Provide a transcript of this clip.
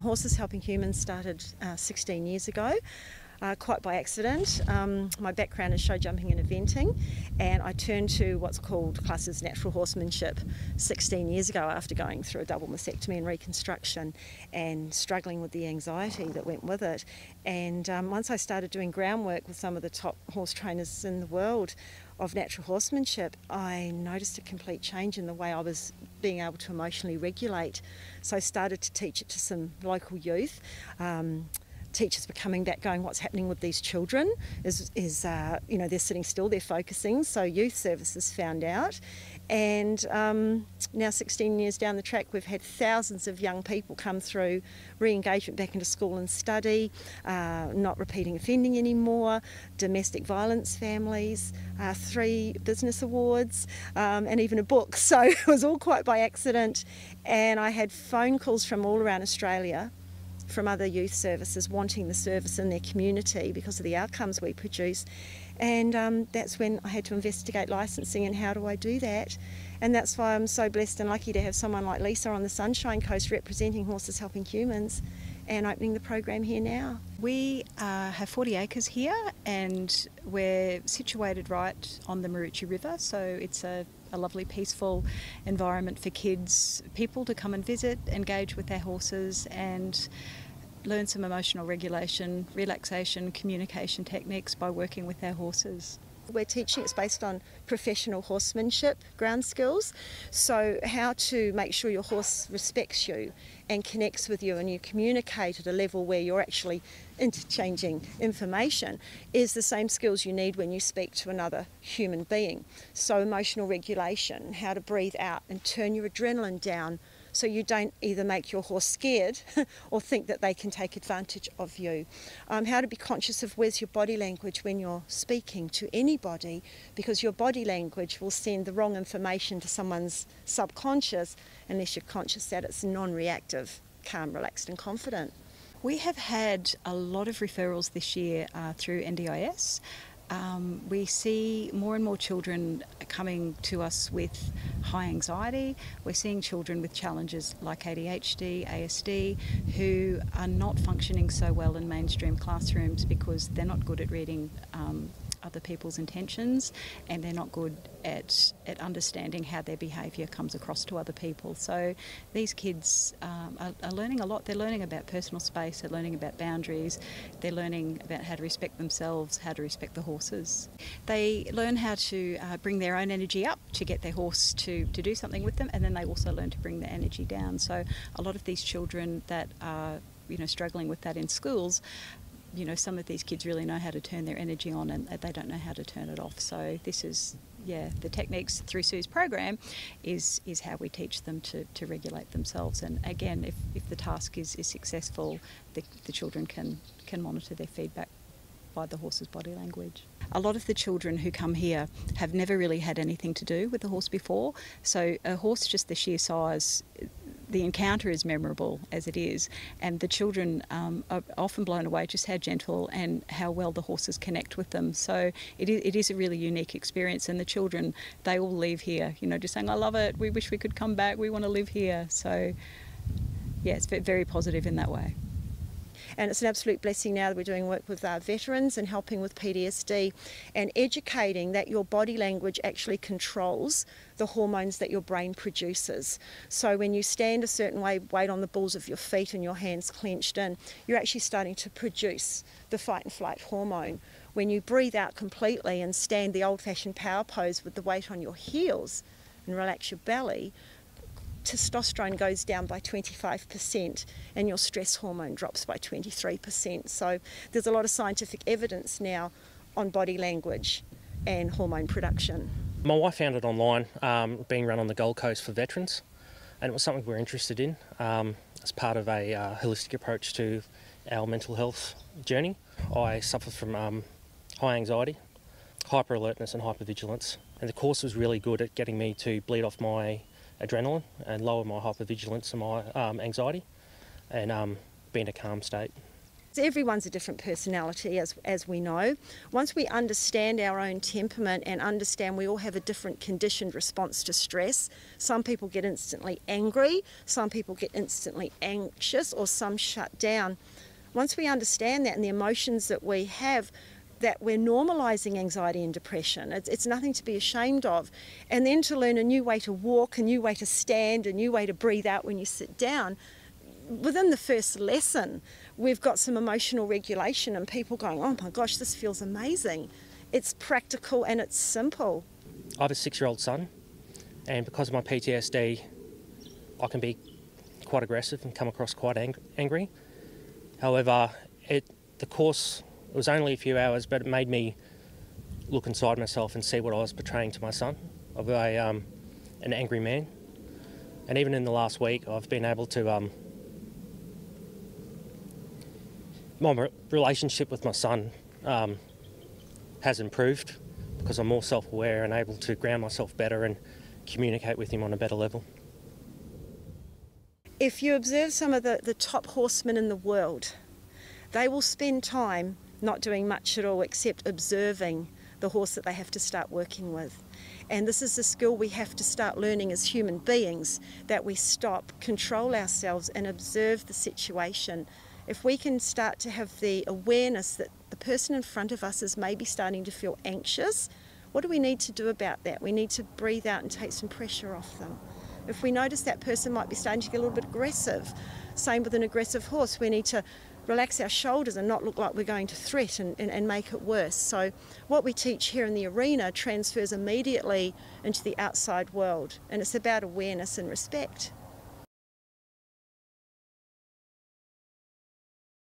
Horses Helping Humans started 16 years ago. Quite by accident. My background is show jumping and eventing, and I turned to what's called classes natural horsemanship 16 years ago after going through a double mastectomy and reconstruction and struggling with the anxiety that went with it. And once I started doing groundwork with some of the top horse trainers in the world of natural horsemanship, I noticed a complete change in the way I was being able to emotionally regulate. So I started to teach it to some local youth. Teachers were coming back going, what's happening with these children is they're sitting still, they're focusing. So youth services found out, and now 16 years down the track, we've had thousands of young people come through re-engagement back into school and study, not repeating offending anymore, domestic violence families, 3 business awards, and even a book. So it was all quite by accident, and I had phone calls from all around Australia from other youth services wanting the service in their community because of the outcomes we produce. And that's when I had to investigate licensing and how do I do that. And that's why I'm so blessed and lucky to have someone like Lisa on the Sunshine Coast representing Horses Helping Humans and opening the program here now. We have 40 acres here, and we're situated right on the Maroochy River, so it's a lovely peaceful environment for kids, people to come and visit, engage with their horses and learn some emotional regulation, relaxation, communication techniques by working with their horses. We're teaching it's based on professional horsemanship, ground skills. So how to make sure your horse respects you and connects with you and you communicate at a level where you're actually interchanging information is the same skills you need when you speak to another human being. So emotional regulation, how to breathe out and turn your adrenaline down so you don't either make your horse scared or think that they can take advantage of you. How to be conscious of where's your body language when you're speaking to anybody, because your body language will send the wrong information to someone's subconscious unless you're conscious that it's non-reactive, calm, relaxed and confident. We have had a lot of referrals this year through NDIS. We see more and more children coming to us with high anxiety. We're seeing children with challenges like ADHD, ASD, who are not functioning so well in mainstream classrooms because they're not good at reading other people's intentions, and they're not good at understanding how their behaviour comes across to other people. So these kids are learning a lot. They're learning about personal space, they're learning about boundaries, they're learning about how to respect themselves, how to respect the horses. They learn how to bring their own energy up to get their horse to do something with them, and then they also learn to bring their energy down. So a lot of these children that are struggling with that in schools, some of these kids really know how to turn their energy on and they don't know how to turn it off. So this is, the techniques through Sue's program is how we teach them to regulate themselves. And again, if the task is successful, the children can monitor their feedback by the horse's body language. A lot of the children who come here have never really had anything to do with the horse before. So a horse just the sheer size, the encounter is memorable as it is, and the children are often blown away just how gentle and how well the horses connect with them. So it is a really unique experience, and the children, they all leave here, just saying, I love it, we wish we could come back, we want to live here. So yeah, it's very positive in that way. And it's an absolute blessing now that we're doing work with veterans and helping with PTSD and educating that your body language actually controls the hormones that your brain produces. So when you stand a certain way, weight on the balls of your feet and your hands clenched in, you're actually starting to produce the fight and flight hormone. When you breathe out completely and stand the old-fashioned power pose with the weight on your heels and relax your belly, testosterone goes down by 25% and your stress hormone drops by 23%. So there's a lot of scientific evidence now on body language and hormone production. My wife found it online, being run on the Gold Coast for veterans, and it was something we're interested in as part of a holistic approach to our mental health journey. I suffer from high anxiety, hyper alertness and hypervigilance, and the course was really good at getting me to bleed off my adrenaline and lower my hypervigilance and my anxiety and be in a calm state. Everyone's a different personality, as we know. Once we understand our own temperament and understand we all have a different conditioned response to stress, some people get instantly angry, some people get instantly anxious, or some shut down. Once we understand that and the emotions that we have, that we're normalising anxiety and depression. It's nothing to be ashamed of. And then to learn a new way to walk, a new way to stand, a new way to breathe out when you sit down. Within the first lesson, we've got some emotional regulation and people going, oh my gosh, this feels amazing. It's practical and it's simple. I have a 6-year-old son, and because of my PTSD, I can be quite aggressive and come across quite angry. However, the course, it was only a few hours, but it made me look inside myself and see what I was portraying to my son of an angry man. And even in the last week, I've been able to my relationship with my son has improved because I'm more self-aware and able to ground myself better and communicate with him on a better level. If you observe some of the top horsemen in the world, they will spend time not doing much at all except observing the horse that they have to start working with. And this is a skill we have to start learning as human beings, that we stop, control ourselves and observe the situation. If we can start to have the awareness that the person in front of us is maybe starting to feel anxious, what do we need to do about that? We need to breathe out and take some pressure off them. If we notice that person might be starting to get a little bit aggressive, same with an aggressive horse, we need to relax our shoulders and not look like we're going to threat and make it worse. So what we teach here in the arena transfers immediately into the outside world, and it's about awareness and respect.